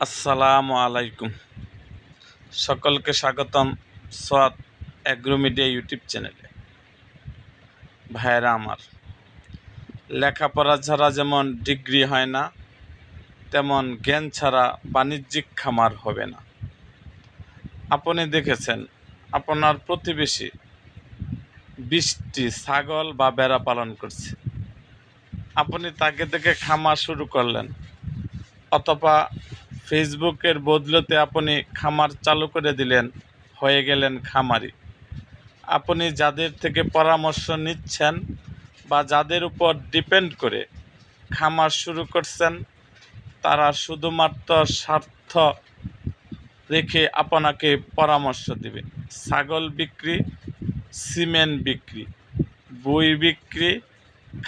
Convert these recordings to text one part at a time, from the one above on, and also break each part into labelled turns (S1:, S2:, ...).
S1: আসসালামু আলাইকুম। সকলকে স্বাগতম সোয়াদ এগ্রো মিডিয়া ইউটিউব চ্যানেলে। ভাইয়েরা আমার, লেখাপড়া ছাড়া যেমন ডিগ্রি হয় না, তেমন জ্ঞান ছাড়া বাণিজ্যিক খামার হবে না। আপনি দেখেছেন আপনার প্রতিবেশী 20টি ছাগল বা ভেড়া পালন করছে, আপনি তাকে দেখে খামার শুরু করলেন, অথবা ফেসবুকের বদলতে আপনি খামার চালু করে দিলেন, হয়ে গেলেন খামারি। আপনি যাদের থেকে পরামর্শ নিচ্ছেন বা যাদের উপর ডিপেন্ড করে খামার শুরু করছেন, তারা শুধুমাত্র স্বার্থ রেখে আপনাকে পরামর্শ দেবে। ছাগল বিক্রি, সিমেন্ট বিক্রি, বই বিক্রি,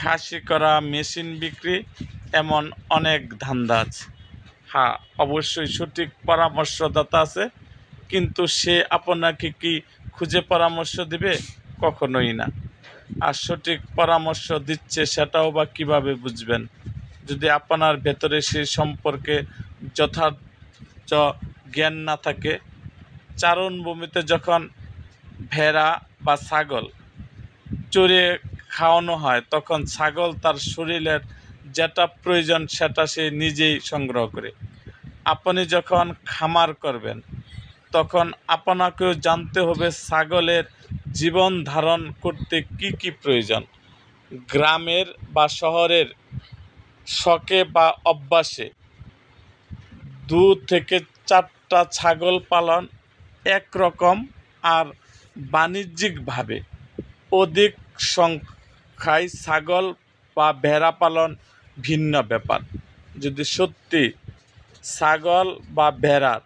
S1: খাসি করা মেশিন বিক্রি, এমন অনেক ধান্দা আছে। হ্যাঁ, অবশ্যই সঠিক পরামর্শদাতা আছে, কিন্তু সে আপনাকে কি খুঁজে পরামর্শ দিবে? কখনোই না। আর সঠিক পরামর্শ দিচ্ছে সেটাও বা কীভাবে বুঝবেন যদি আপনার ভেতরে সেই সম্পর্কে যথার্থ জ্ঞান না থাকে? চারণভূমিতে যখন ভেড়া বা ছাগল চড়ে খাওয়ানো হয়, তখন ছাগল তার শরীরের যেটা প্রয়োজন সেটা সে নিজেই সংগ্রহ করে। আপনি যখন খামার করবেন, তখন আপনাকেও জানতে হবে ছাগলের জীবন ধারণ করতে কি কি প্রয়োজন। গ্রামের বা শহরের শখে বা অভ্যাসে 2 থেকে 4টা ছাগল পালন একরকম, আর বাণিজ্যিকভাবে অধিক সংখ্যায় ছাগল বা ভেড়া পালন ভিন্ন ব্যাপার। যদি সত্যি ছাগল বা ভেড়ার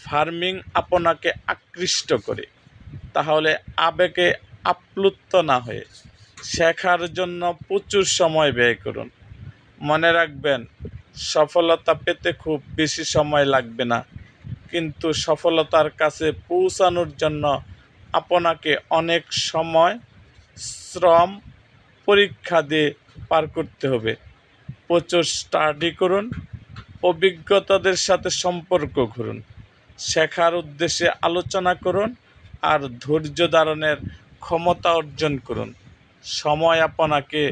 S1: ফার্মিং আপনাকে আকৃষ্ট করে, তাহলে আবেগে আপ্লুত না হয়ে শেখার জন্য প্রচুর সময় ব্যয় করুন। মনে রাখবেন, সফলতা পেতে খুব বেশি সময় লাগবে না, কিন্তু সফলতার কাছে পৌঁছানোর জন্য আপনাকে অনেক সময়, শ্রম, পরীক্ষা দিয়ে পার করতে হবে। প্রচুর স্টাডি করুন, অভিজ্ঞতাদের সাথে সম্পর্ক করুন, শেখার উদ্দেশ্যে আলোচনা করুন, আর ধৈর্য ধারণের ক্ষমতা অর্জন করুন। সময় আপনাকে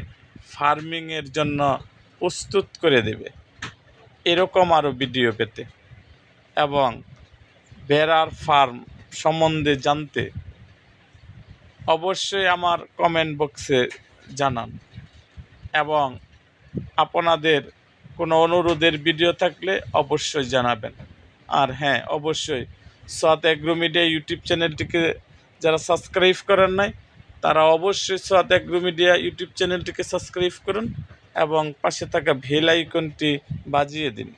S1: ফার্মিংয়ের জন্য প্রস্তুত করে দেবে। এরকম আরও ভিডিও পেতে এবং ভেড়ার ফার্ম সম্বন্ধে জানতে অবশ্যই আমার কমেন্ট বক্সে জানান, এবং আপনাদের কোনো অনুরোধের ভিডিও থাকলে অবশ্যই জানাবেন। আর হ্যাঁ, অবশ্যই সোয়াদ এগ্রো মিডিয়া ইউটিউব চ্যানেলটিকে যারা সাবস্ক্রাইব করেন নাই, তারা অবশ্যই সোয়াদ এগ্রো মিডিয়া ইউটিউব চ্যানেলটিকে সাবস্ক্রাইব করুন এবং পাশে থাকা বেল আইকনটি বাজিয়ে দিন।